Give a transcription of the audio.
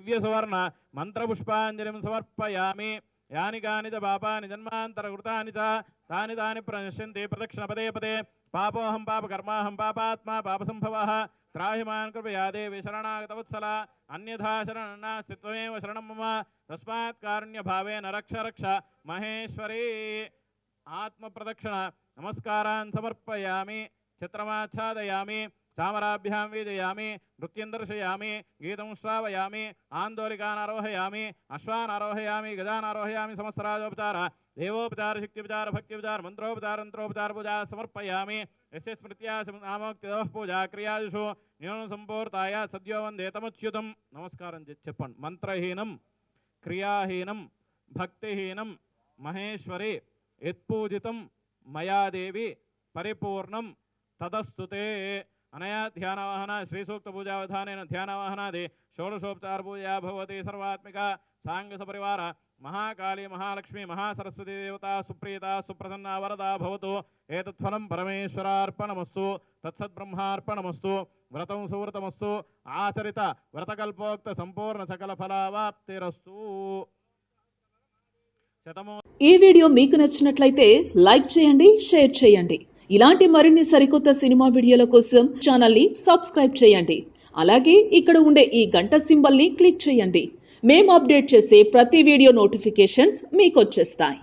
దివ్య సువర్ణ మంత్రపుష్పాంజలిం సమర్పయామి యాని కాని చ పాపాని జన్మాంతరకృతాని చ తాని తాని ప్రణశ్యంతి ప్రదక్షిణ పదే పదే పాపోహం పాపకర్మాహం పాపాత్మా పాపసంభవః త్రాహిమాన్ కృపయా దేవి శరణాగతవత్సల అన్యథా శరణం నాస్తి త్వమేవ శరణం మమ తస్మాత్ కారుణ్యభావేన రక్ష రక్ష మహేశ్వరీ ఆత్మప్రదక్షిణ నమస్కారాన్ సమర్పయామి చిత్రమాచ్ఛాదయామి చామరాభ్యాం వీజయామి నృత్యం దర్శయామి గీతం శ్రావయామి ఆందోళికాన్ ఆరోహయామి అశ్వాన్ ఆరోహయామి గజాన్ ఆరోహయామి సమస్తరాజోపచార దేవోపచార శక్తిపచార భక్తిపచార మంత్రోపచార తంత్రోపచార పూజా సమర్పయామి యస్య స్మృత్యా నామోక్తిదః పూజా క్రియాదిషు న్యూనం సంపూర్తాయ సద్యో వందే తమచ్యుతం. నమస్కారం చెప్పండి. మంత్రహీనం క్రియాహీనం భక్తిహీనం మహేశ్వరి యత్పూజితం మయాదేవి పరిపూర్ణం తదస్తుతే. అనయా ధ్యానవాహన శ్రీసూక్త పూజావిధానేన ధ్యానవాహనాది షోడశోపచార పూజా భవతి. సర్వాత్మిక సాంగ సపరివార మహాకాళీ మహాలక్ష్మి మహాసరస్వతి దేవత సుప్రీత సుప్రసన్న వరదా భవతు. ఏతత్ఫలం పరమేశ్వరార్పణమస్తు తత్సద్బ్రహ్మార్పణమస్తు. వ్రతం సువ్రతమస్తు ఆచరిత వ్రతకల్పోక్త సంపూర్ణ సకల ఫలావాప్తిరస్తు. ఈ వీడియో మీకు నచ్చినట్లయితే లైక్ చేయండి, షేర్ చేయండి. ఇలాంటి మరిన్ని సరికొత్త సినిమా వీడియోల కోసం ఛానల్ని సబ్స్క్రైబ్ చేయండి. అలాగే ఇక్కడ ఉండే ఈ గంట సింబల్ని క్లిక్ చేయండి. మేము అప్డేట్ చేసే ప్రతి వీడియో నోటిఫికేషన్స్ మీకు వచ్చేస్తాయి.